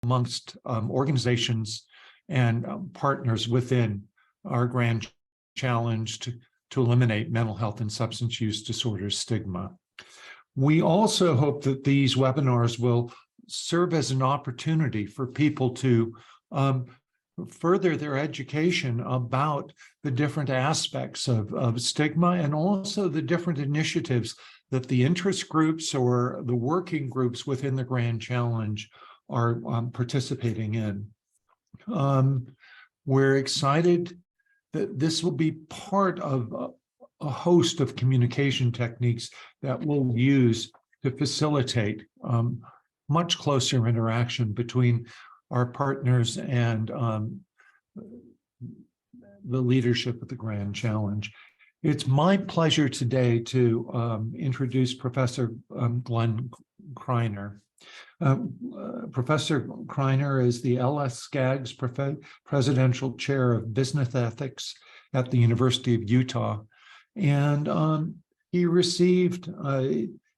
amongst organizations and partners within our grand challenge to eliminate mental health and substance use disorders stigma. We also hope that these webinars will serve as an opportunity for people to further their education about the different aspects of stigma and also the different initiatives that the interest groups or the working groups within the Grand Challenge are participating in. We're excited that this will be part of a host of communication techniques that we'll use to facilitate much closer interaction between our partners and the leadership of the Grand Challenge. It's my pleasure today to introduce Professor Glen Kreiner. Professor Kreiner is the L.S. Skaggs Presidential Chair of Business Ethics at the University of Utah. And he received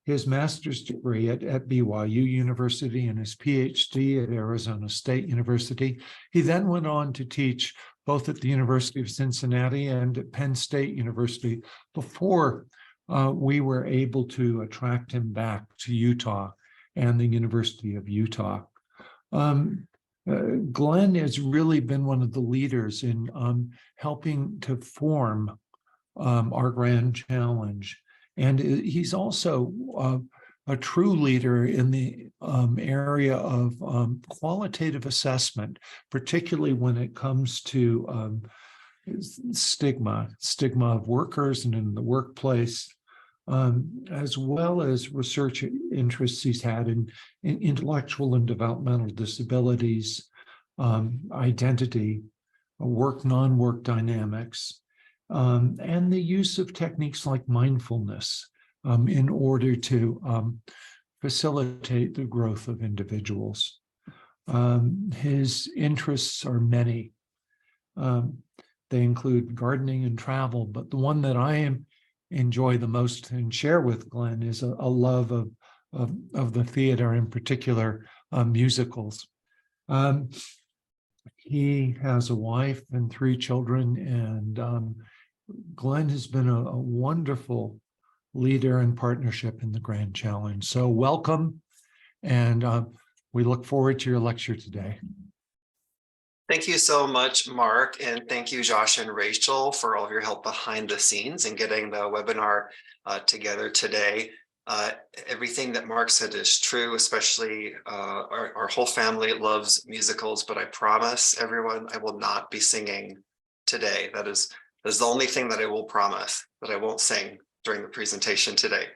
his master's degree at BYU University and his PhD at Arizona State University. He then went on to teach both at the University of Cincinnati and at Penn State University before we were able to attract him back to Utah and the University of Utah. Glen has really been one of the leaders in helping to form our Grand Challenge. And he's also a true leader in the area of qualitative assessment, particularly when it comes to stigma of workers and in the workplace, as well as research interests he's had in intellectual and developmental disabilities, identity, work-non-work dynamics, and the use of techniques like mindfulness in order to facilitate the growth of individuals. His interests are many. They include gardening and travel, but the one that I enjoy the most and share with Glen is a love of the theater, in particular musicals. He has a wife and 3 children, and Glen has been a wonderful leader and partnership in the Grand Challenge. So welcome, and we look forward to your lecture today. Thank you so much, Mark, and thank you, Josh and Rachel, for all of your help behind the scenes and getting the webinar together today. Everything that Mark said is true, especially our whole family loves musicals, but I promise everyone I will not be singing today. That is the only thing that I will promise, that I won't sing during the presentation today.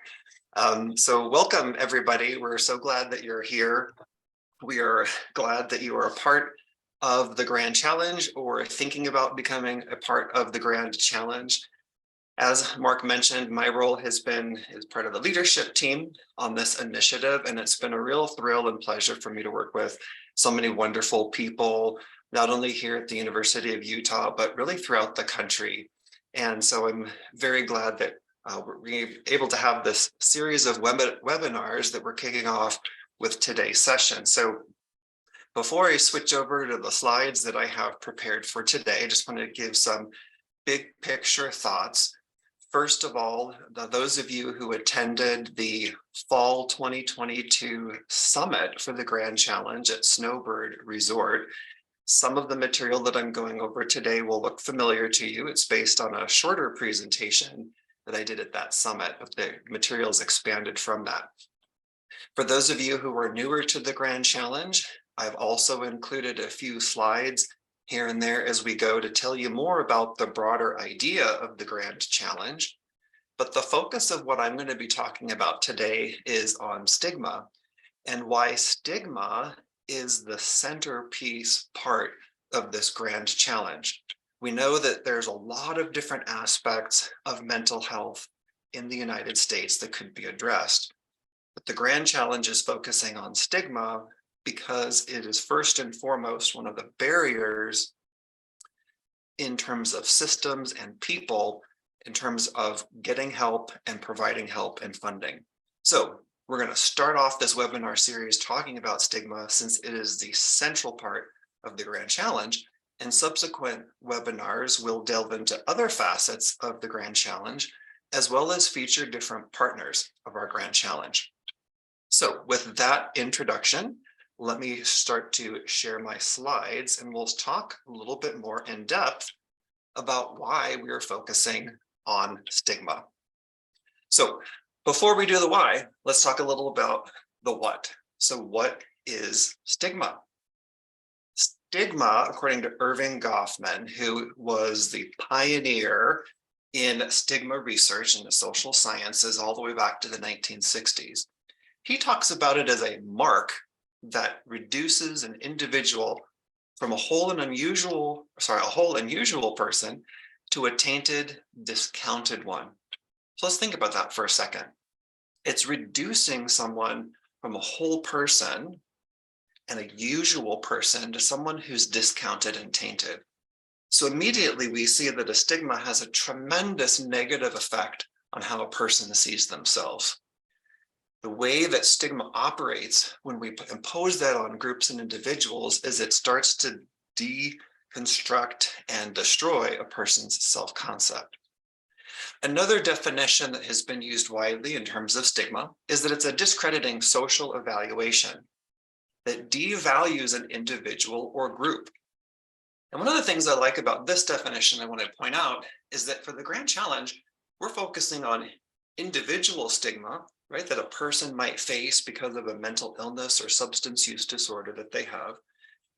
So welcome, everybody. We're so glad that you're here. We are glad that you are a part of the Grand Challenge or thinking about becoming a part of the Grand Challenge. As Mark mentioned, my role has been as part of the leadership team on this initiative, and it's been a real thrill and pleasure for me to work with so many wonderful people, not only here at the University of Utah, but really throughout the country. And so I'm very glad that we're able to have this series of webinars that we're kicking off with today's session. So before I switch over to the slides that I have prepared for today, I just want to give some big picture thoughts. First of all, those of you who attended the Fall 2022 Summit for the Grand Challenge at Snowbird Resort, some of the material that I'm going over today will look familiar to you. It's based on a shorter presentation that I did at that summit, but the materials expanded from that. For those of you who are newer to the Grand Challenge, I've also included a few slides here and there as we go to tell you more about the broader idea of the Grand Challenge. But the focus of what I'm going to be talking about today is on stigma and why stigma is the centerpiece part of this Grand Challenge. We know that there's a lot of different aspects of mental health in the United States that could be addressed. But the Grand Challenge is focusing on stigma because it is first and foremost one of the barriers in terms of systems and people, in terms of getting help and providing help and funding. So We're going to start off this webinar series talking about stigma since it is the central part of the Grand Challenge, and subsequent webinars will delve into other facets of the Grand Challenge, as well as feature different partners of our Grand Challenge. So with that introduction, let me start to share my slides and we'll talk a little bit more in depth about why we are focusing on stigma. So before we do the why, let's talk a little about the what. So what is stigma? Stigma, according to Irving Goffman, who was the pioneer in stigma research in the social sciences all the way back to the 1960s, he talks about it as a mark that reduces an individual from a whole and unusual person to a tainted, discounted one. So let's think about that for a second. It's reducing someone from a whole person and a usual person to someone who's discounted and tainted. So immediately we see that a stigma has a tremendous negative effect on how a person sees themselves. The way that stigma operates when we impose that on groups and individuals is it starts to deconstruct and destroy a person's self-concept. Another definition that has been used widely in terms of stigma is that it's a discrediting social evaluation that devalues an individual or group. And one of the things I like about this definition I want to point out is that for the Grand Challenge, we're focusing on individual stigma, right, that a person might face because of a mental illness or substance use disorder that they have.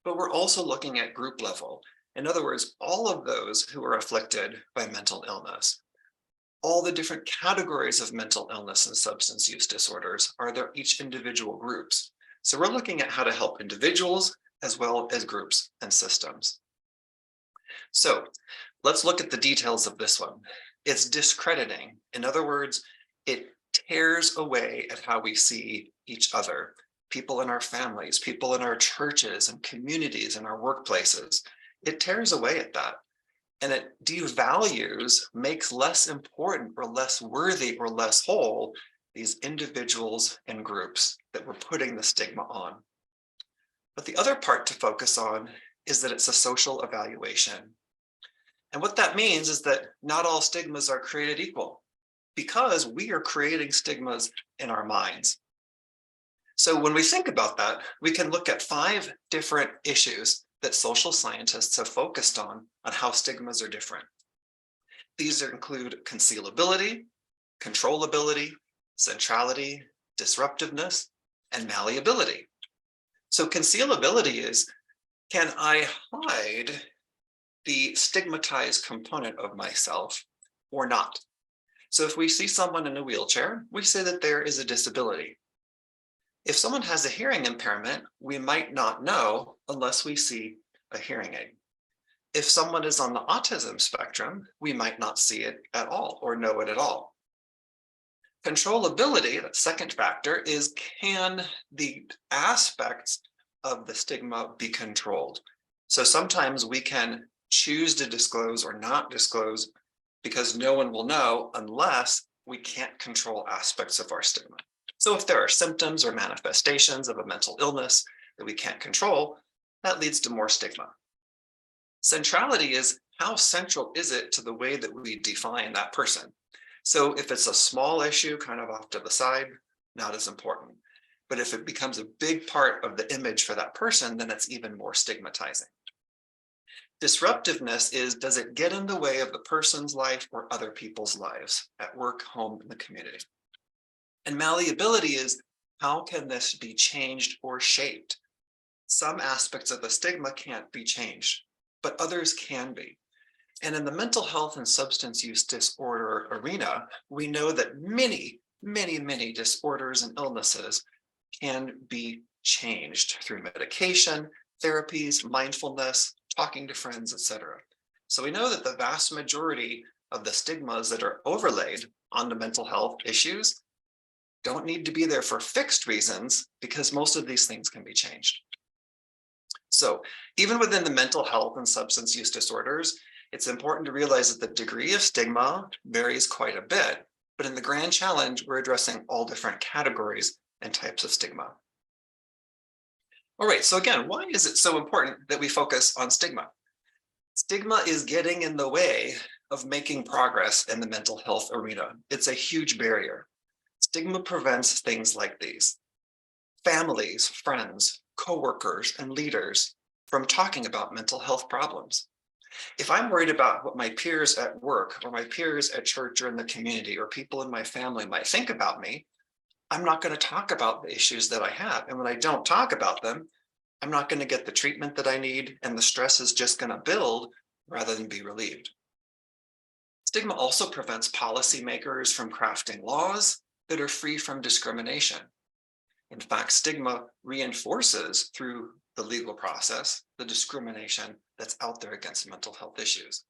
But we're also looking at group level. In other words, all of those who are afflicted by mental illness. All the different categories of mental illness and substance use disorders are there each individual groups. So we're looking at how to help individuals as well as groups and systems. So let's look at the details of this one. It's discrediting. In other words, it tears away at how we see each other, people in our families, people in our churches and communities and our workplaces. It tears away at that. And it devalues, makes less important or less worthy or less whole these individuals and groups that we're putting the stigma on. But the other part to focus on is that it's a social evaluation. And what that means is that not all stigmas are created equal because we are creating stigmas in our minds. So when we think about that, we can look at 5 different issues that social scientists have focused on how stigmas are different. These include concealability, controllability, centrality, disruptiveness, and malleability. So concealability is, can I hide the stigmatized component of myself or not? So if we see someone in a wheelchair, we say that there is a disability. If someone has a hearing impairment, we might not know unless we see a hearing aid. If someone is on the autism spectrum, we might not see it at all or know it at all. Controllability, that second factor, is can the aspects of the stigma be controlled? So sometimes we can choose to disclose or not disclose because no one will know unless we can't control aspects of our stigma. So if there are symptoms or manifestations of a mental illness that we can't control, that leads to more stigma. Centrality is how central is it to the way that we define that person? So if it's a small issue kind of off to the side, not as important. But if it becomes a big part of the image for that person, then it's even more stigmatizing. Disruptiveness is, does it get in the way of the person's life or other people's lives at work, home, and the community? And malleability is, how can this be changed or shaped? Some aspects of the stigma can't be changed, but others can be. And in the mental health and substance use disorder arena, we know that many disorders and illnesses can be changed through medication, therapies, mindfulness, talking to friends, etc. So we know that the vast majority of the stigmas that are overlaid on the mental health issues don't need to be there for fixed reasons because most of these things can be changed. So even within the mental health and substance use disorders, it's important to realize that the degree of stigma varies quite a bit, but in the Grand Challenge, we're addressing all different categories and types of stigma. All right, so again, why is it so important that we focus on stigma? Stigma is getting in the way of making progress in the mental health arena. It's a huge barrier. Stigma prevents things like these: families, friends, coworkers, and leaders from talking about mental health problems. If I'm worried about what my peers at work or my peers at church or in the community or people in my family might think about me, I'm not going to talk about the issues that I have. And when I don't talk about them, I'm not going to get the treatment that I need, and the stress is just going to build rather than be relieved. Stigma also prevents policymakers from crafting laws that are free from discrimination. In fact, stigma reinforces through the legal process the discrimination that's out there against mental health issues.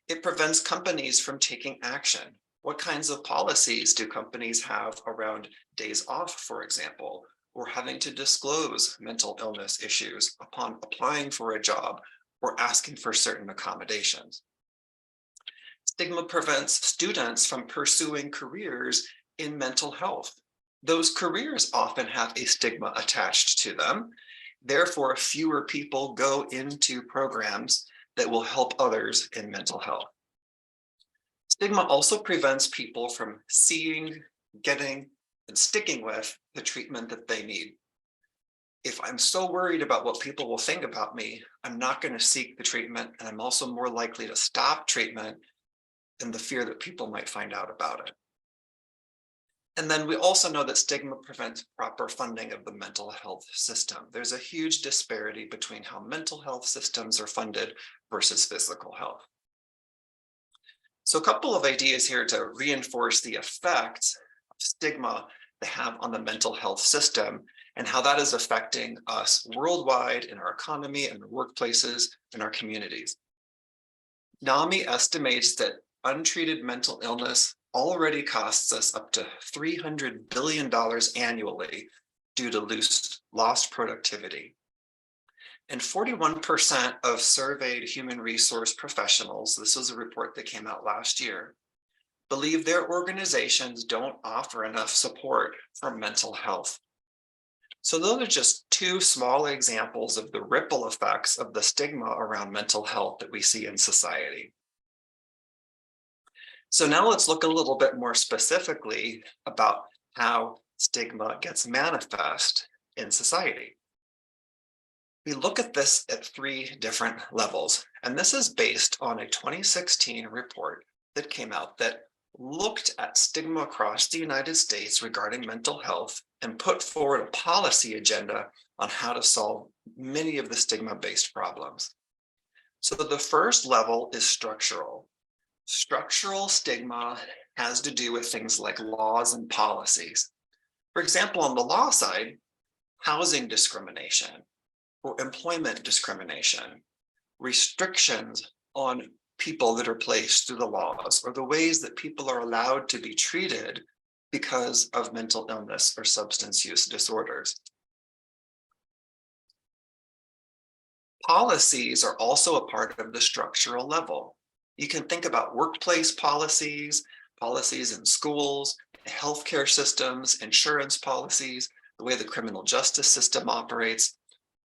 It prevents companies from taking action. What kinds of policies do companies have around days off, for example, or having to disclose mental illness issues upon applying for a job or asking for certain accommodations? Stigma prevents students from pursuing careers in mental health. Those careers often have a stigma attached to them. Therefore, fewer people go into programs that will help others in mental health. Stigma also prevents people from seeing, getting, and sticking with the treatment that they need. If I'm so worried about what people will think about me, I'm not going to seek the treatment, and I'm also more likely to stop treatment in the fear that people might find out about it. And then we also know that stigma prevents proper funding of the mental health system. There's a huge disparity between how mental health systems are funded versus physical health. So a couple of ideas here to reinforce the effects of stigma they have on the mental health system and how that is affecting us worldwide in our economy and our workplaces and our communities. NAMI estimates that untreated mental illness already costs us up to $300 billion annually due to lost productivity. And 41% of surveyed human resource professionals, this was a report that came out last year, believe their organizations don't offer enough support for mental health. So those are just two small examples of the ripple effects of the stigma around mental health that we see in society. So now let's look a little bit more specifically about how stigma gets manifest in society. We look at this at three different levels, and this is based on a 2016 report that came out that looked at stigma across the United States regarding mental health and put forward a policy agenda on how to solve many of the stigma-based problems. So the first level is structural. Structural stigma has to do with things like laws and policies. For example, on the law side, housing discrimination or employment discrimination, restrictions on people that are placed through the laws, or the ways that people are allowed to be treated because of mental illness or substance use disorders. Policies are also a part of the structural level. You can think about workplace policies, policies in schools, healthcare systems, insurance policies, the way the criminal justice system operates.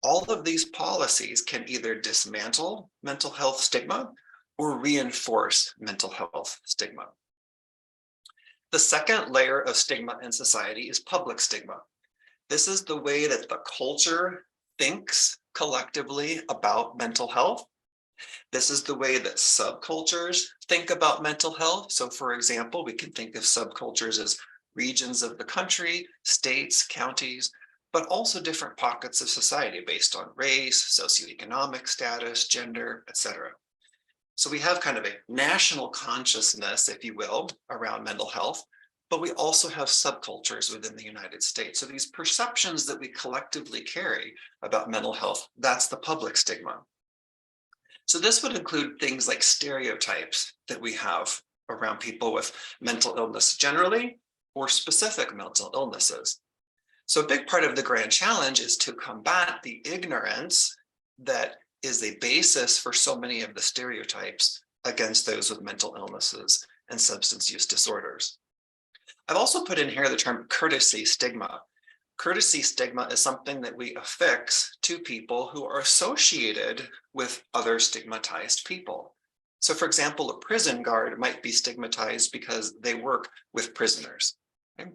All of these policies can either dismantle mental health stigma or reinforce mental health stigma. The second layer of stigma in society is public stigma. This is the way that the culture thinks collectively about mental health. This is the way that subcultures think about mental health. So for example, we can think of subcultures as regions of the country, states, counties, but also different pockets of society based on race, socioeconomic status, gender, etc. So we have kind of a national consciousness, if you will, around mental health, but we also have subcultures within the United States. So these perceptions that we collectively carry about mental health, that's the public stigma. So this would include things like stereotypes that we have around people with mental illness generally, or specific mental illnesses. So a big part of the grand challenge is to combat the ignorance that is a basis for so many of the stereotypes against those with mental illnesses and substance use disorders. I've also put in here the term courtesy stigma. Courtesy stigma is something that we affix to people who are associated with other stigmatized people. So for example, a prison guard might be stigmatized because they work with prisoners. Okay?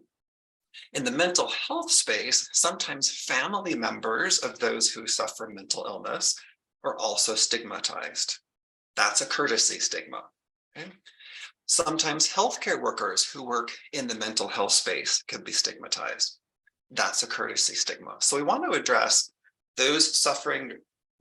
In the mental health space, sometimes family members of those who suffer mental illness are also stigmatized. That's a courtesy stigma. Okay? Sometimes healthcare workers who work in the mental health space can be stigmatized. That's a courtesy stigma. So we want to address those suffering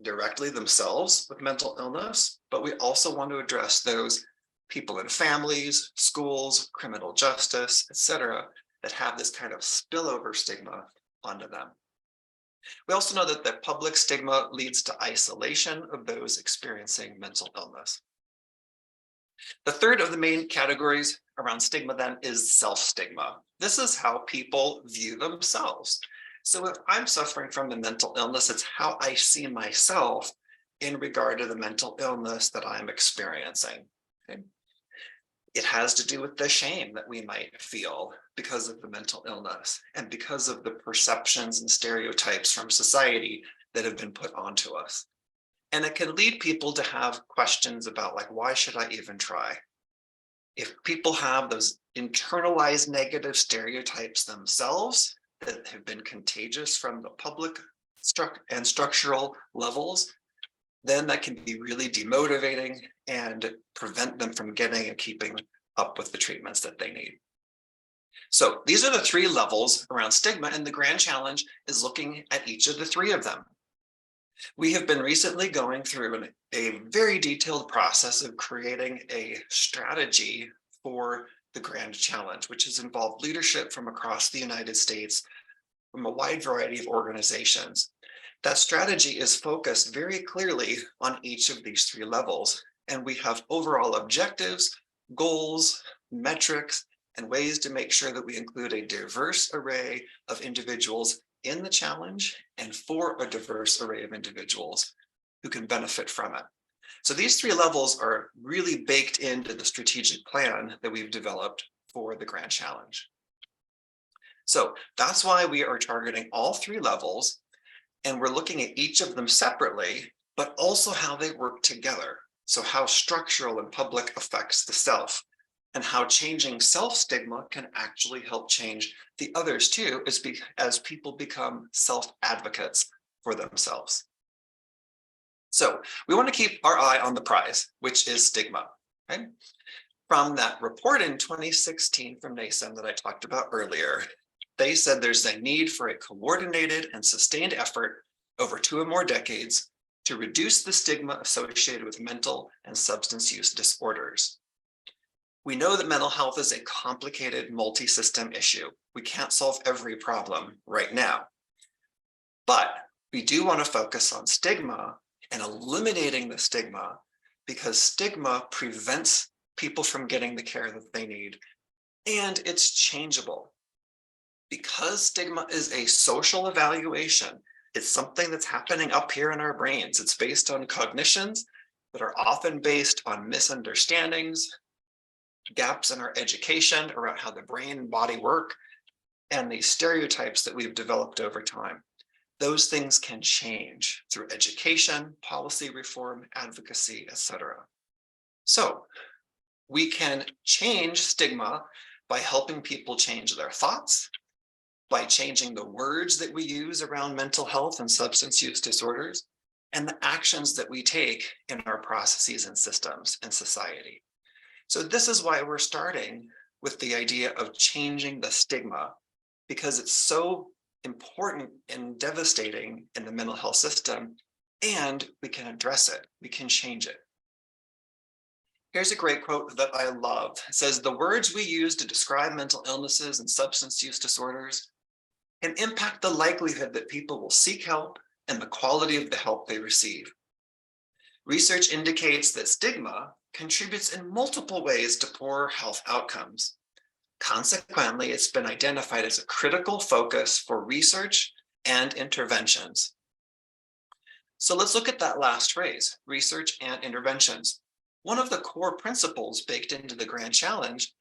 directly themselves with mental illness, but we also want to address those people in families, schools, criminal justice, etc., that have this kind of spillover stigma onto them. We also know that the public stigma leads to isolation of those experiencing mental illness. The third of the main categories around stigma then is self-stigma. This is how people view themselves. So if I'm suffering from a mental illness, it's how I see myself in regard to the mental illness that I'm experiencing. Okay? It has to do with the shame that we might feel because of the mental illness and because of the perceptions and stereotypes from society that have been put onto us. And it can lead people to have questions about, like, why should I even try? If people have those internalized negative stereotypes themselves that have been contagious from the public and structural levels, then that can be really demotivating and prevent them from getting and keeping up with the treatments that they need. So these are the three levels around stigma, and the grand challenge is looking at each of the three of them. We have been recently going through a very detailed process of creating a strategy for the grand challenge, which has involved leadership from across the United States from a wide variety of organizations. That strategy is focused very clearly on each of these three levels, and we have overall objectives, goals, metrics, and ways to make sure that we include a diverse array of individuals in the challenge and for a diverse array of individuals who can benefit from it. So these three levels are really baked into the strategic plan that we've developed for the grand challenge. So that's why we are targeting all three levels, and we're looking at each of them separately, but also how they work together. So how structural and public affects the self, and how changing self-stigma can actually help change the others too, as people become self-advocates for themselves. So we want to keep our eye on the prize, which is stigma. Okay? From that report in 2016 from NASEM that I talked about earlier, they said there's a need for a coordinated and sustained effort over 2 or more decades to reduce the stigma associated with mental and substance use disorders. We know that mental health is a complicated multi-system issue. We can't solve every problem right now, but we do want to focus on stigma and eliminating the stigma, because stigma prevents people from getting the care that they need, and it's changeable. Because stigma is a social evaluation, it's something that's happening up here in our brains. It's based on cognitions that are often based on misunderstandings, gaps in our education around how the brain and body work, and the stereotypes that we've developed over time. Those things can change through education, policy reform, advocacy, etc. So we can change stigma by helping people change their thoughts, by changing the words that we use around mental health and substance use disorders, and the actions that we take in our processes and systems in society. So this is why we're starting with the idea of changing the stigma, because it's so important and devastating in the mental health system, and we can address it, we can change it. Here's a great quote that I love. It says, "The words we use to describe mental illnesses and substance use disorders can impact the likelihood that people will seek help and the quality of the help they receive. Research indicates that stigma contributes in multiple ways to poor health outcomes. Consequently, it's been identified as a critical focus for research and interventions." So let's look at that last phrase, research and interventions. One of the core principles baked into the grand challenge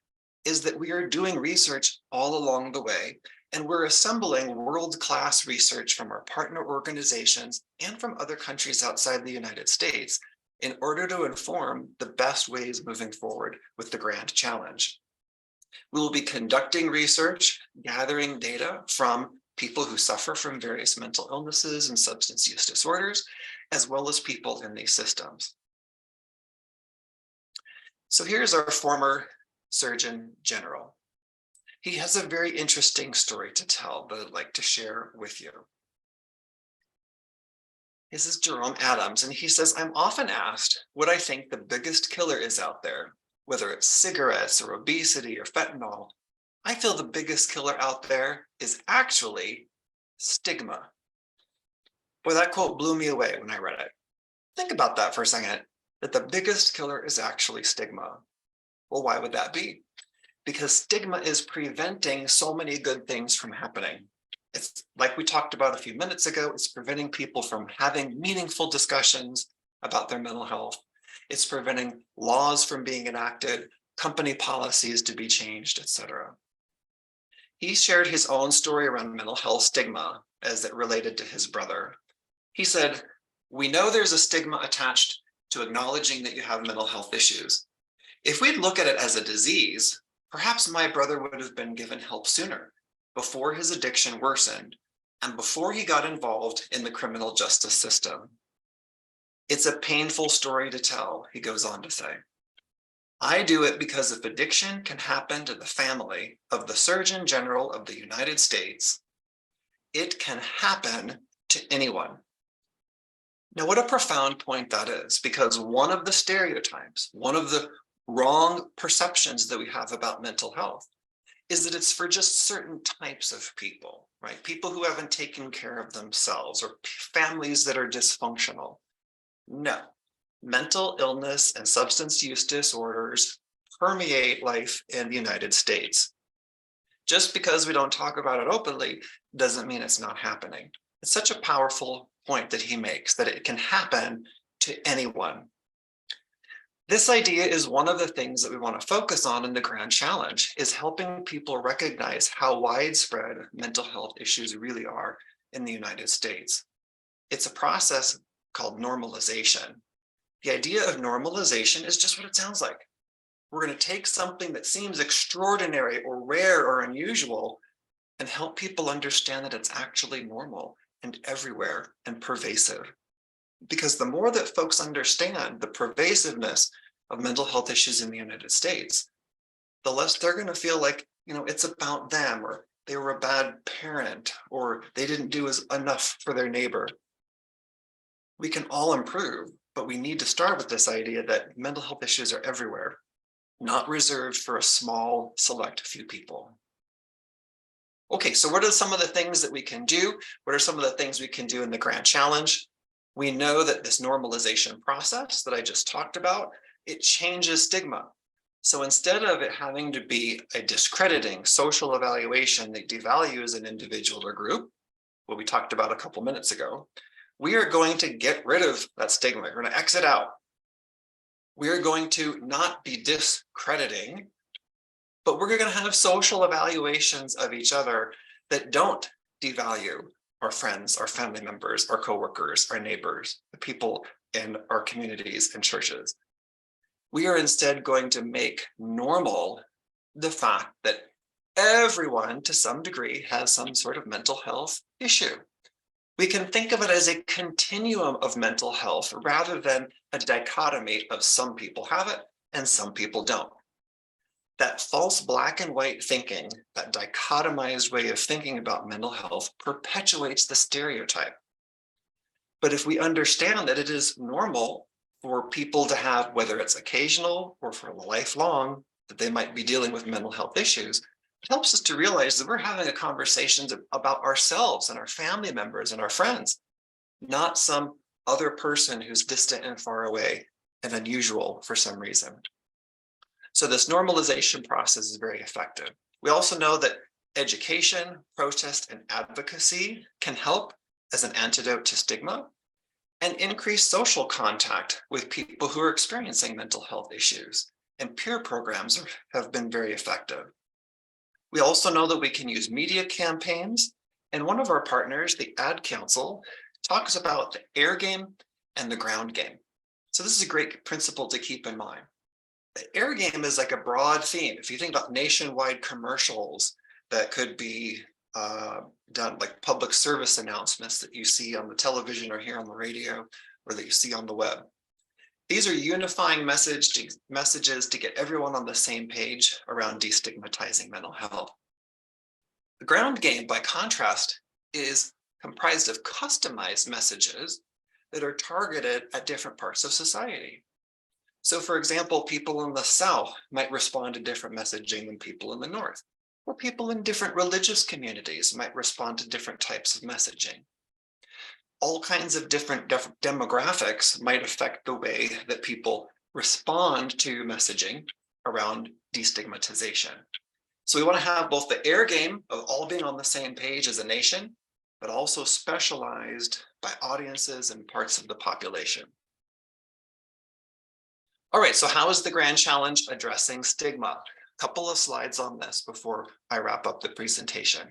is that we are doing research all along the way, and we're assembling world-class research from our partner organizations and from other countries outside the United States in order to inform the best ways moving forward with the grand challenge. We will be conducting research, gathering data from people who suffer from various mental illnesses and substance use disorders, as well as people in these systems. So here's our former Surgeon General. He has a very interesting story to tell that I'd like to share with you. This is Jerome Adams, and he says, I'm often asked what I think the biggest killer is out there, whether it's cigarettes or obesity or fentanyl. I feel the biggest killer out there is actually stigma. Boy, that quote blew me away when I read it. Think about that for a second, that the biggest killer is actually stigma. Well, why would that be? Because stigma is preventing so many good things from happening. It's like we talked about a few minutes ago, it's preventing people from having meaningful discussions about their mental health. It's preventing laws from being enacted, company policies to be changed, etc. He shared his own story around mental health stigma as it related to his brother. He said, we know there's a stigma attached to acknowledging that you have mental health issues. If we'd look at it as a disease, perhaps my brother would have been given help sooner, before his addiction worsened, and before he got involved in the criminal justice system. It's a painful story to tell, he goes on to say. I do it because if addiction can happen to the family of the Surgeon General of the United States, it can happen to anyone. Now, what a profound point that is, because one of the stereotypes, one of the wrong perceptions that we have about mental health is that it's for just certain types of people, right? People who haven't taken care of themselves or families that are dysfunctional. No, mental illness and substance use disorders permeate life in the United States. Just because we don't talk about it openly doesn't mean it's not happening. It's such a powerful point that he makes, that it can happen to anyone. This idea is one of the things that we want to focus on in the Grand Challenge, is helping people recognize how widespread mental health issues really are in the United States. It's a process called normalization. The idea of normalization is just what it sounds like. We're going to take something that seems extraordinary or rare or unusual and help people understand that it's actually normal and everywhere and pervasive. Because the more that folks understand the pervasiveness of mental health issues in the United States, the less they're going to feel like, it's about them, or they were a bad parent, or they didn't do enough for their neighbor. We can all improve, but we need to start with this idea that mental health issues are everywhere, not reserved for a small, select few people. Okay, so what are some of the things that we can do? What are some of the things we can do in the Grand Challenge? We know that this normalization process that I just talked about, it changes stigma. So instead of it having to be a discrediting social evaluation that devalues an individual or group, what we talked about a couple minutes ago, we are going to get rid of that stigma. We're going to exit out. We are going to not be discrediting, but we're going to have social evaluations of each other that don't devalue our friends, our family members, our coworkers, our neighbors, the people in our communities and churches. We are instead going to make normal the fact that everyone, to some degree, has some sort of mental health issue. We can think of it as a continuum of mental health rather than a dichotomy of some people have it and some people don't. That false black and white thinking, that dichotomized way of thinking about mental health, perpetuates the stereotype. But if we understand that it is normal for people to have, whether it's occasional or for lifelong, that they might be dealing with mental health issues, it helps us to realize that we're having a conversation about ourselves and our family members and our friends, not some other person who's distant and far away and unusual for some reason. So this normalization process is very effective. We also know that education, protest, and advocacy can help as an antidote to stigma and increase social contact with people who are experiencing mental health issues. and peer programs have been very effective. We also know that we can use media campaigns, and one of our partners, the Ad Council, talks about the air game and the ground game. So this is a great principle to keep in mind. The air game is like a broad theme. If you think about nationwide commercials that could be done, like public service announcements that you see on the television or hear on the radio or that you see on the web. These are unifying messages to get everyone on the same page around destigmatizing mental health. The ground game, by contrast, is comprised of customized messages that are targeted at different parts of society. So, for example, people in the South might respond to different messaging than people in the North, or people in different religious communities might respond to different types of messaging. All kinds of different demographics might affect the way that people respond to messaging around destigmatization. So we want to have both the air game of all being on the same page as a nation, but also specialized by audiences and parts of the population. All right, so how is the Grand Challenge addressing stigma? A couple of slides on this before I wrap up the presentation.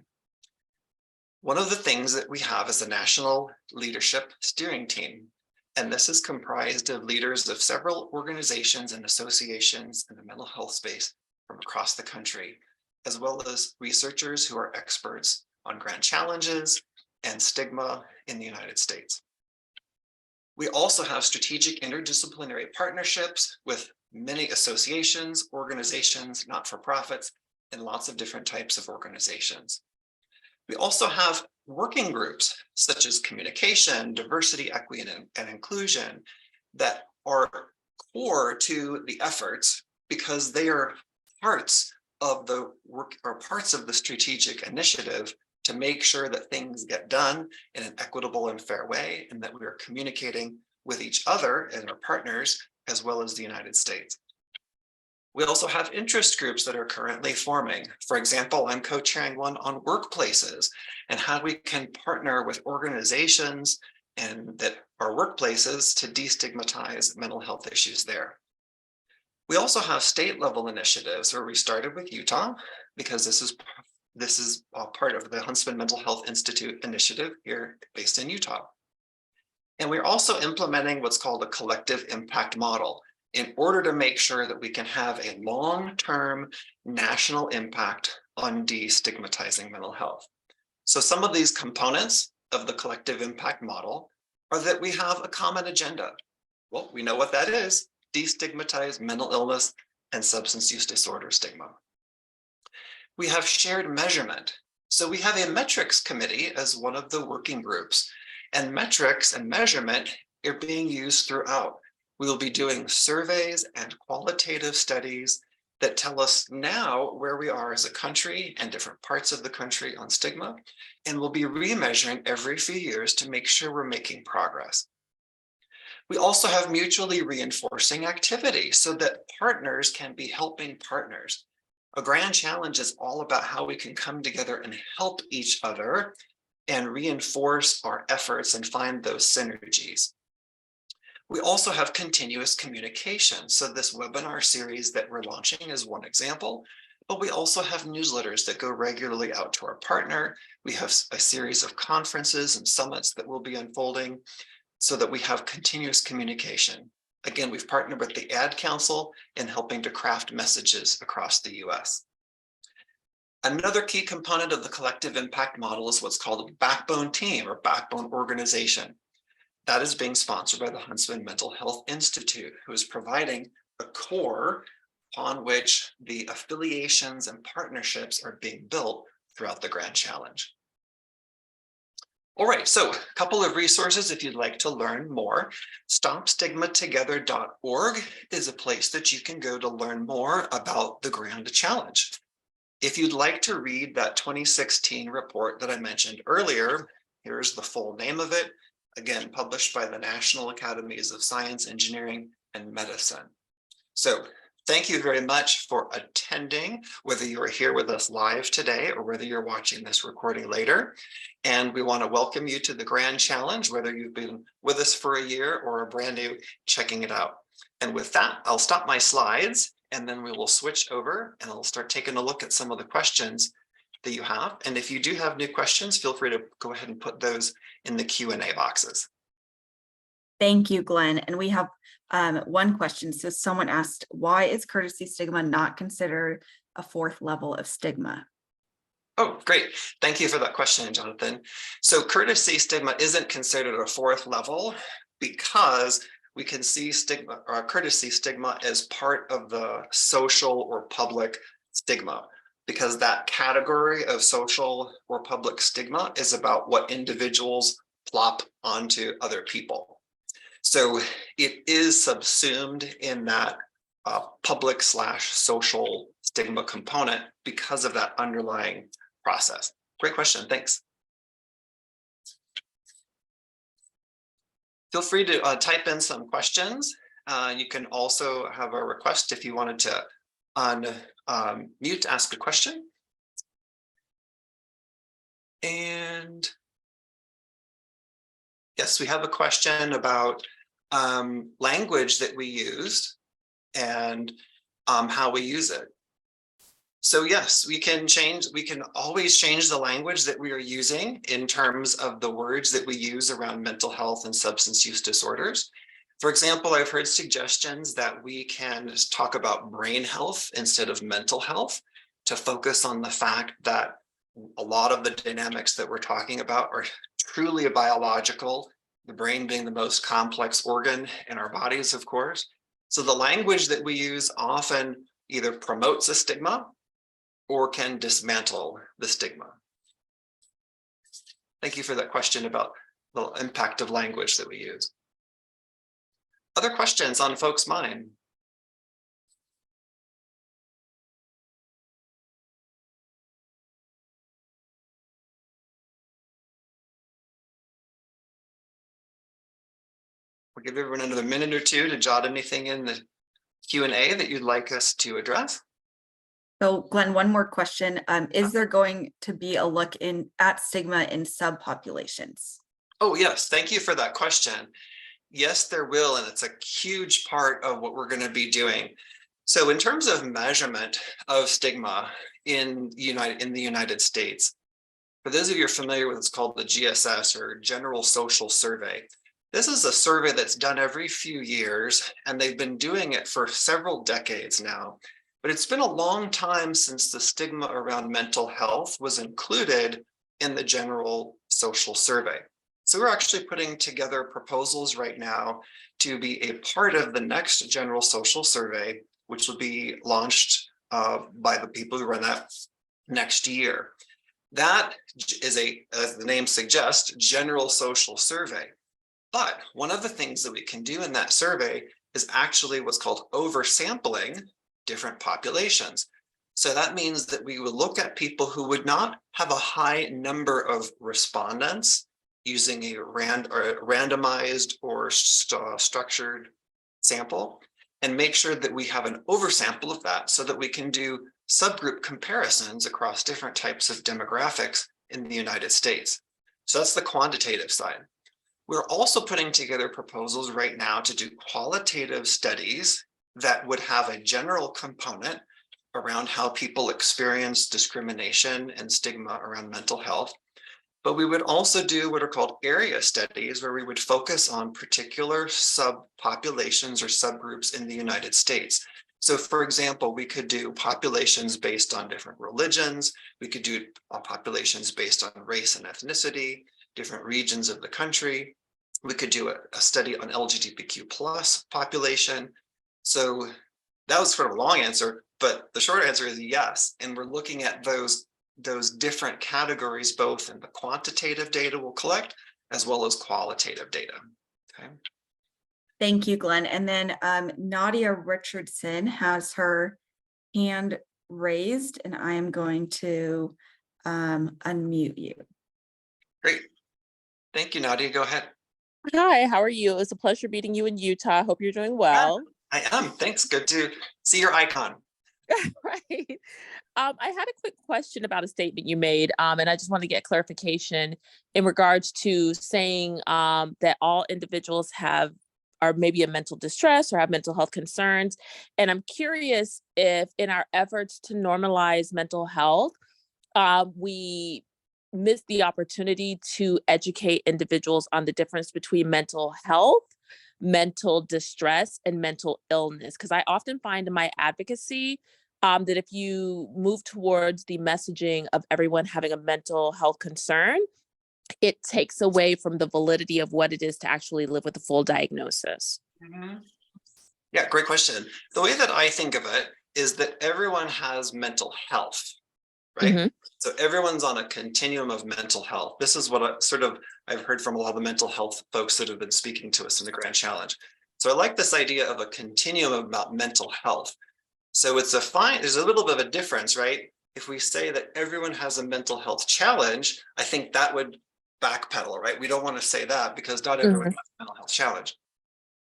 One of the things that we have is a national leadership steering team, and this is comprised of leaders of several organizations and associations in the mental health space from across the country, as well as researchers who are experts on grand challenges and stigma in the United States. We also have strategic interdisciplinary partnerships with many associations, organizations, not-for-profits, and lots of different types of organizations. We also have working groups such as communication, diversity, equity, and inclusion that are core to the efforts because they are parts of the work or parts of the strategic initiative to make sure that things get done in an equitable and fair way, and that we are communicating with each other and our partners, as well as the United States. We also have interest groups that are currently forming. For example, I'm co-chairing one on workplaces and how we can partner with organizations and that are workplaces to destigmatize mental health issues there. We also have state level initiatives where we started with Utah because this is part of the Huntsman Mental Health Institute initiative here based in Utah. And we're also implementing what's called a collective impact model in order to make sure that we can have a long-term national impact on destigmatizing mental health. So some of these components of the collective impact model are that we have a common agenda. Well, we know what that is: destigmatize mental illness and substance use disorder stigma. We have shared measurement. So we have a metrics committee as one of the working groups, and metrics and measurement are being used throughout. We will be doing surveys and qualitative studies that tell us now where we are as a country and different parts of the country on stigma, and we'll be remeasuring every few years to make sure we're making progress. We also have mutually reinforcing activity so that partners can be helping partners. A grand challenge is all about how we can come together and help each other and reinforce our efforts and find those synergies. We also have continuous communication. So this webinar series that we're launching is one example, but we also have newsletters that go regularly out to our partner. We have a series of conferences and summits that will be unfolding so that we have continuous communication. Again, we've partnered with the Ad Council in helping to craft messages across the US. Another key component of the collective impact model is what's called a backbone team or backbone organization. That is being sponsored by the Huntsman Mental Health Institute, who is providing a core upon which the affiliations and partnerships are being built throughout the Grand Challenge. All right, so a couple of resources if you'd like to learn more. StopStigmaTogether.org is a place that you can go to learn more about the Grand Challenge. If you'd like to read that 2016 report that I mentioned earlier, here's the full name of it. Again, published by the National Academies of Science, Engineering, and Medicine. So thank you very much for attending, whether you are here with us live today or whether you're watching this recording later. And we want to welcome you to the Grand Challenge, whether you've been with us for a year or are brand new checking it out. And with that, I'll stop my slides and then we will switch over and I'll start taking a look at some of the questions that you have. And if you do have new questions, feel free to go ahead and put those in the Q&A boxes. Thank you, Glenn. And we have one question. So someone asked, why is courtesy stigma not considered a fourth level of stigma? Oh, great. Thank you for that question, Jonathan. So courtesy stigma isn't considered a fourth level because we can see stigma or courtesy stigma as part of the social or public stigma, because that category of social or public stigma is about what individuals plop onto other people. So it is subsumed in that public/social stigma component because of that underlying process. Great question, thanks. Feel free to type in some questions. You can also have a request if you wanted to unmute, ask a question. And yes, we have a question about language that we use and how we use it. So yes, we can always change the language that we are using in terms of the words that we use around mental health and substance use disorders. For example, I've heard suggestions that we can talk about brain health instead of mental health to focus on the fact that a lot of the dynamics that we're talking about are truly biological, the brain being the most complex organ in our bodies, of course. So the language that we use often either promotes a stigma or can dismantle the stigma. Thank you for that question about the impact of language that we use. Other questions on folks' mind? We'll give everyone another minute or two to jot anything in the Q&A that you'd like us to address. So Glenn, one more question. Is there going to be a look at stigma in subpopulations? Oh, yes. Thank you for that question. Yes, there will. And it's a huge part of what we're going to be doing. So in terms of measurement of stigma in the United States, for those of you who are familiar with what's called the GSS or General Social Survey, this is a survey that's done every few years, and they've been doing it for several decades now. But it's been a long time since the stigma around mental health was included in the General Social Survey. So we're actually putting together proposals right now to be a part of the next General Social Survey, which will be launched by the people who run that next year. That is as the name suggests, General Social Survey. But one of the things that we can do in that survey is actually what's called oversampling different populations. So that means that we would look at people who would not have a high number of respondents using a randomized or structured sample, and make sure that we have an oversample of that so that we can do subgroup comparisons across different types of demographics in the United States. So that's the quantitative side. We're also putting together proposals right now to do qualitative studies that would have a general component around how people experience discrimination and stigma around mental health. But we would also do what are called area studies, where we would focus on particular subpopulations or subgroups in the United States. So for example, we could do populations based on different religions. We could do populations based on race and ethnicity, different regions of the country. We could do a study on LGBTQ plus population. So that was sort of a long answer, but the short answer is yes. And we're looking at those different categories, both in the quantitative data we'll collect, as well as qualitative data. Okay. Thank you, Glenn. And then Nadia Richardson has her hand raised, and I am going to unmute you. Great. Thank you, Nadia. Go ahead. Hi, how are you? It's a pleasure meeting you in Utah. Hope you're doing well. I am. Thanks. Good to see your icon. Right. I had a quick question about a statement you made, and I just wanted to get clarification in regards to saying that all individuals have are maybe in mental distress or have mental health concerns. And I'm curious if in our efforts to normalize mental health, we miss the opportunity to educate individuals on the difference between mental health, mental distress, and mental illness. Because I often find in my advocacy that if you move towards the messaging of everyone having a mental health concern, it takes away from the validity of what it is to actually live with a full diagnosis. Yeah, great question. The way that I think of it is that everyone has mental health, right? Mhm. So everyone's on a continuum of mental health. This is what I've heard from a lot of the mental health folks that have been speaking to us in the Grand Challenge. So I like this idea of a continuum about mental health. So there's a little bit of a difference, right? If we say that everyone has a mental health challenge, I think that would backpedal, right? We don't want to say that because not everyone has a mental health challenge,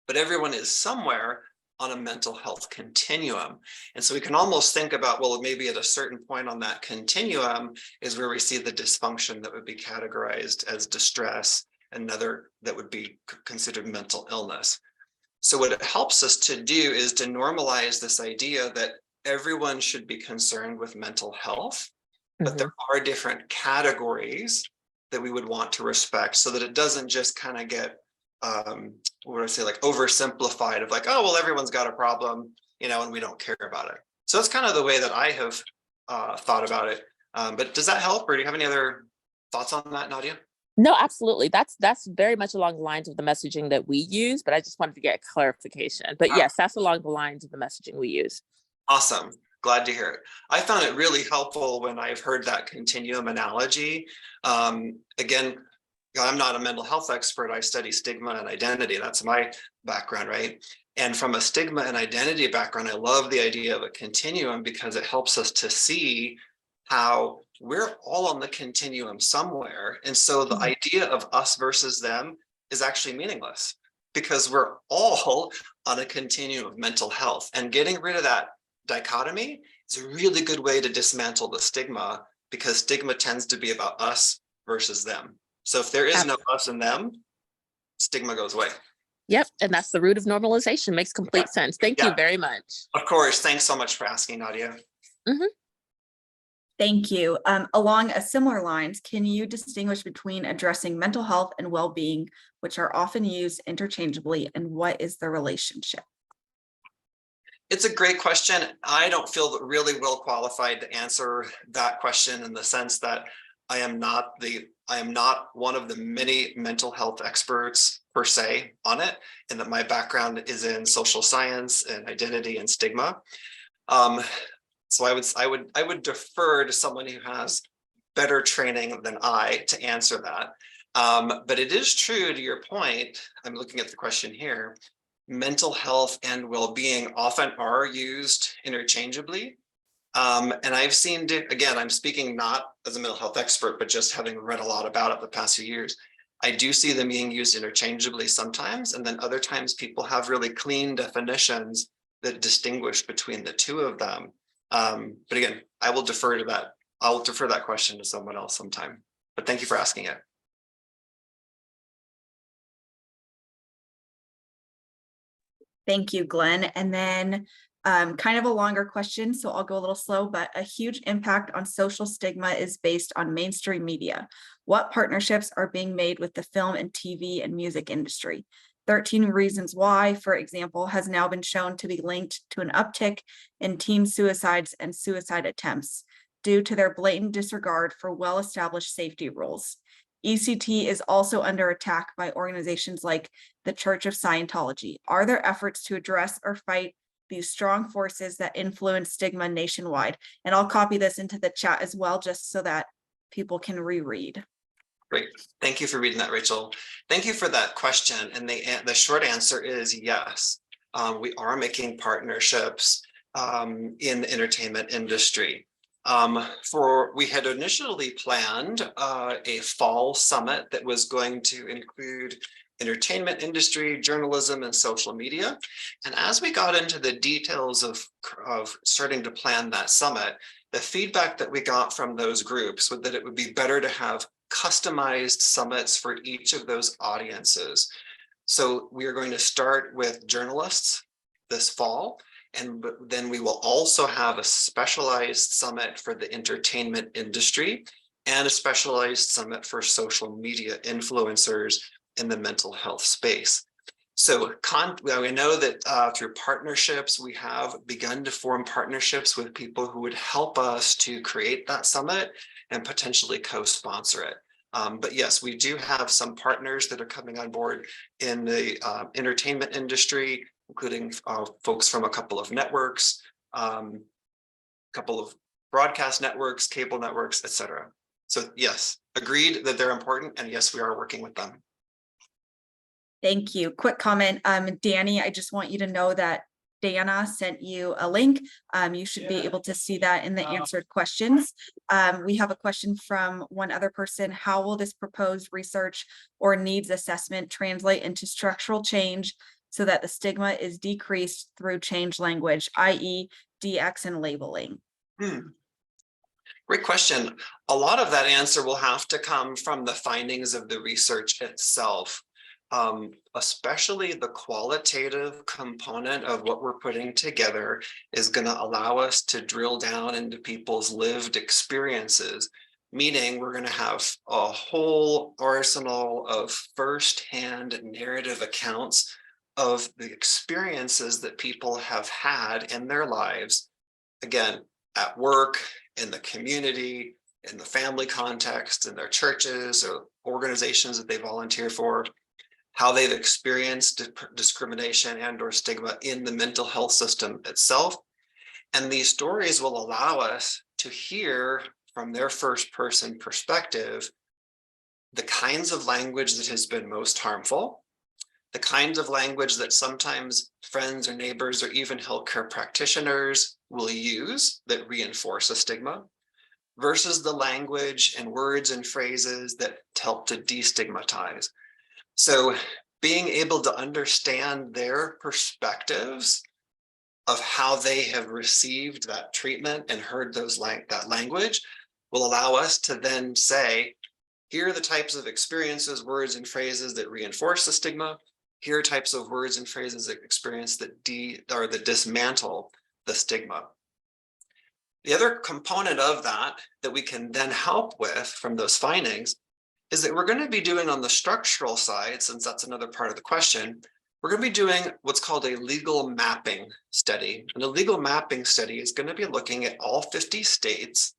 but everyone is somewhere on a mental health continuum. And so we can almost think about, well, maybe at a certain point on that continuum is where we see the dysfunction that would be categorized as distress, another that would be considered mental illness. So what it helps us to do is to normalize this idea that everyone should be concerned with mental health, but there are different categories that we would want to respect so that it doesn't just kind of get what would I say, like oversimplified of like, oh, well, everyone's got a problem, and we don't care about it. So that's kind of the way that I have thought about it. But does that help, or do you have any other thoughts on that, Nadia? No, absolutely. That's very much along the lines of the messaging that we use, but I just wanted to get clarification. But yes, that's along the lines of the messaging we use. Awesome. Glad to hear it. I found it really helpful when I've heard that continuum analogy. Again, I'm not a mental health expert. I study stigma and identity. That's my background, right? And from a stigma and identity background, I love the idea of a continuum because it helps us to see how we're all on the continuum somewhere. And so the idea of us versus them is actually meaningless because we're all on a continuum of mental health. And getting rid of that dichotomy is a really good way to dismantle the stigma because stigma tends to be about us versus them. So if there is no us and them, stigma goes away. Yep. And that's the root of normalization. Makes complete sense. Thank you very much. Of course. Thanks so much for asking, Nadia. Thank you. Along a similar lines, can you distinguish between addressing mental health and well-being, which are often used interchangeably, and what is the relationship? It's a great question. I don't feel really well qualified to answer that question in the sense that I am not one of the many mental health experts per se on it, and that my background is in social science and identity and stigma. So I would defer to someone who has better training than I to answer that. But it is true to your point. I'm looking at the question here. Mental health and well-being often are used interchangeably. And I've seen, again, I'm speaking not as a mental health expert, but just having read a lot about it the past few years. I do see them being used interchangeably sometimes, and then other times people have really clean definitions that distinguish between the two of them. But again, I will defer to that. I'll defer that question to someone else sometime. But thank you for asking it. Thank you, Glenn. And then kind of a longer question, so I'll go a little slow, but a huge impact on social stigma is based on mainstream media. What partnerships are being made with the film and TV and music industry? 13 Reasons Why, for example, has now been shown to be linked to an uptick in teen suicides and suicide attempts due to their blatant disregard for well-established safety rules. ECT is also under attack by organizations like the Church of Scientology. Are there efforts to address or fight these strong forces that influence stigma nationwide? And I'll copy this into the chat as well, just so that people can reread. Great. Thank you for reading that, Rachel. Thank you for that question. And the short answer is yes. We are making partnerships in the entertainment industry. We had initially planned a fall summit that was going to include entertainment industry, journalism, and social media. And as we got into the details of starting to plan that summit, the feedback that we got from those groups was that it would be better to have customized summits for each of those audiences. So we are going to start with journalists this fall, and then we will also have a specialized summit for the entertainment industry and a specialized summit for social media influencers in the mental health space. So we know that through partnerships, we have begun to form partnerships with people who would help us to create that summit and potentially co-sponsor it. But yes, we do have some partners that are coming on board in the entertainment industry, including folks from a couple of networks, couple of broadcast networks, cable networks, etc. So yes, agreed that they're important, and yes, we are working with them. Thank you. Quick comment, Danny, I just want you to know that Dana sent you a link. You should be able to see that in the answered questions. We have a question from one other person. How will this proposed research or needs assessment translate into structural change so that the stigma is decreased through change language, i.e. DX and labeling? Great question. A lot of that answer will have to come from the findings of the research itself. Especially the qualitative component of what we're putting together is going to allow us to drill down into people's lived experiences, meaning we're going to have a whole arsenal of firsthand narrative accounts of the experiences that people have had in their lives, again, at work, in the community, in the family context, in their churches or organizations that they volunteer for, how they've experienced discrimination and or stigma in the mental health system itself. And these stories will allow us to hear from their first person perspective the kinds of language that has been most harmful, the kinds of language that sometimes friends or neighbors or even healthcare practitioners will use that reinforce a stigma, versus the language and words and phrases that help to destigmatize. So being able to understand their perspectives of how they have received that treatment and heard that language will allow us to then say, here are the types of experiences, words, and phrases that reinforce the stigma. Here are types of words and phrases that experience that dismantle the stigma. The other component of that we can then help with from those findings is that we're going to be doing on the structural side, since that's another part of the question, we're going to be doing what's called a legal mapping study. And a legal mapping study is going to be looking at all 50 states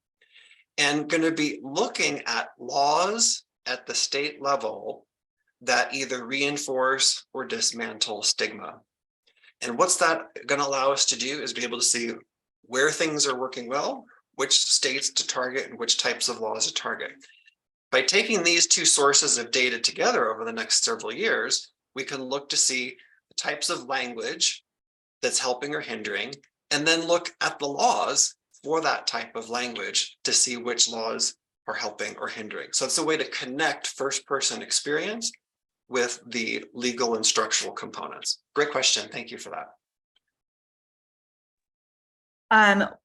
and going to be looking at laws at the state level that either reinforce or dismantle stigma. And what's that going to allow us to do is be able to see where things are working well, which states to target and which types of laws to target. By taking these two sources of data together over the next several years, we can look to see the types of language that's helping or hindering, and then look at the laws for that type of language to see which laws are helping or hindering. So it's a way to connect first-person experience with the legal and structural components. Great question. Thank you for that.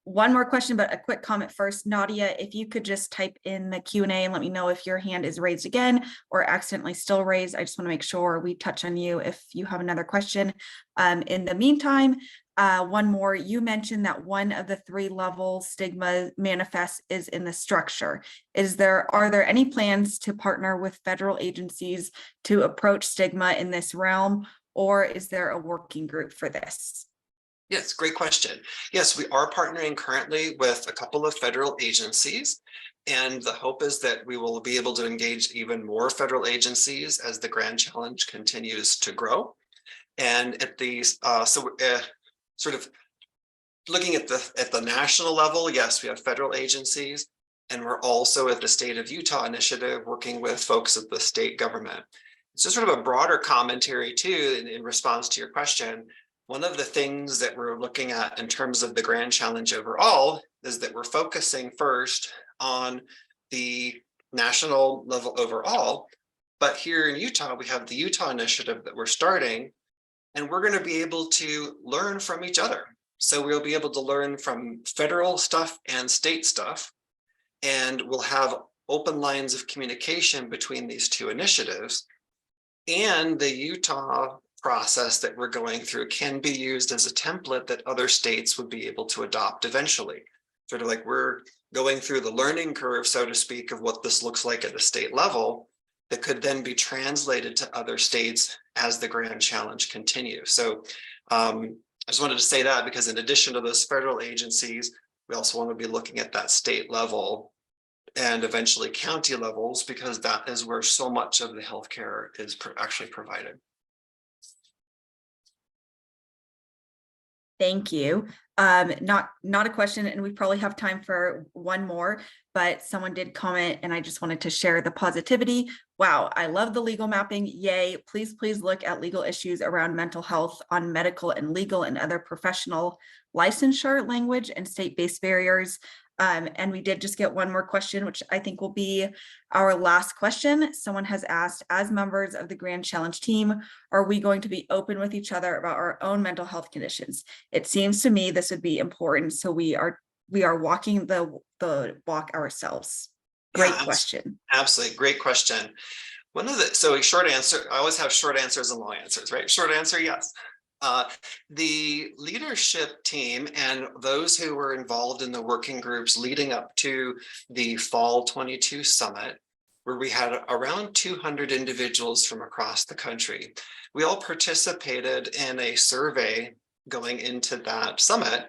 One more question, but a quick comment first. Nadia, if you could just type in the Q&A and let me know if your hand is raised again or accidentally still raised. I just want to make sure we touch on you if you have another question. In the meantime, one more, you mentioned that one of the 3 levels stigma manifests is in the structure. Are there any plans to partner with federal agencies to approach stigma in this realm, or is there a working group for this? Yes, great question. Yes, we are partnering currently with a couple of federal agencies, and the hope is that we will be able to engage even more federal agencies as the Grand Challenge continues to grow. And at the sort of looking at the national level, yes, we have federal agencies, and we're also at the State of Utah initiative working with folks at the state government. So sort of a broader commentary too in response to your question. One of the things that we're looking at in terms of the Grand Challenge overall is that we're focusing first on the national level overall, but here in Utah, we have the Utah initiative that we're starting, and we're going to be able to learn from each other. So we'll be able to learn from federal stuff and state stuff, and we'll have open lines of communication between these two initiatives. And the Utah process that we're going through can be used as a template that other states would be able to adopt eventually. Sort of like we're going through the learning curve, so to speak, of what this looks like at the state level that could then be translated to other states as the grand challenge continues. So I just wanted to say that because in addition to those federal agencies, we also want to be looking at that state level and eventually county levels, because that is where so much of the healthcare is actually provided. Thank you. Not a question, and we probably have time for one more, but someone did comment and I just wanted to share the positivity. Wow, I love the legal mapping. Yay. Please look at legal issues around mental health on medical and legal and other professional licensure language and state-based barriers. And we did just get one more question, which I think will be our last question. Someone has asked, as members of the Grand Challenge team, are we going to be open with each other about our own mental health conditions? It seems to me this would be important. So we are walking the walk ourselves. Great question. Absolutely. Great question. So short answer, I always have short answers and long answers, right? Short answer, yes. The leadership team and those who were involved in the working groups leading up to the Fall 22 Summit, where we had around 200 individuals from across the country, we all participated in a survey going into that summit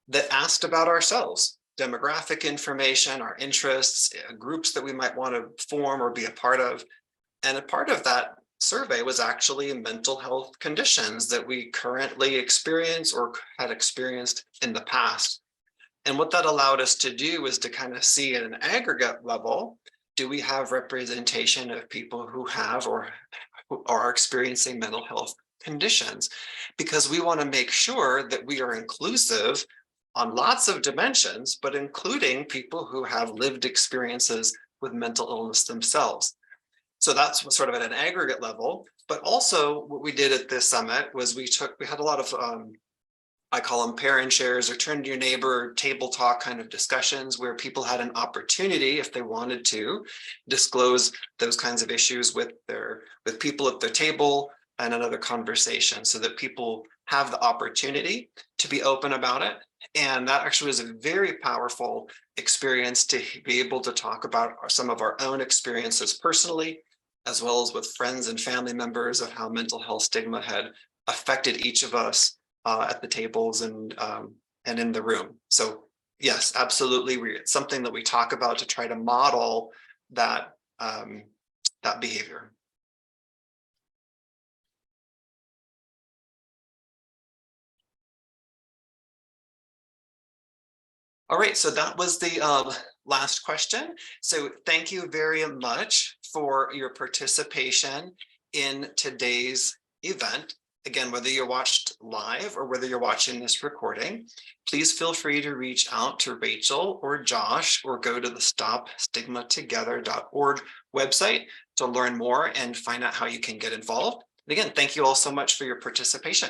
that asked about ourselves, demographic information, our interests, groups that we might want to form or be a part of. And a part of that survey was actually mental health conditions that we currently experience or had experienced in the past. And what that allowed us to do was to kind of see at an aggregate level, do we have representation of people who have or who are experiencing mental health conditions? Because we want to make sure that we are inclusive on lots of dimensions, but including people who have lived experiences with mental illness themselves. So that's sort of at an aggregate level, but also what we did at this summit was we had a lot of, I call them parent shares or turn to your neighbor table talk kind of discussions where people had an opportunity, if they wanted to, disclose those kinds of issues with people at their table and another conversation, so that people have the opportunity to be open about it. And that actually was a very powerful experience to be able to talk about some of our own experiences personally, as well as with friends and family members of how mental health stigma had affected each of us at the tables and in the room. So yes, absolutely, it's something that we talk about to try to model that that behavior. All right, so that was the last question. So thank you very much for your participation in today's event. Again, whether you watched live or whether you're watching this recording, please feel free to reach out to Rachel or Josh or go to the stopstigmatogether.org website to learn more and find out how you can get involved. And again, thank you all so much for your participation.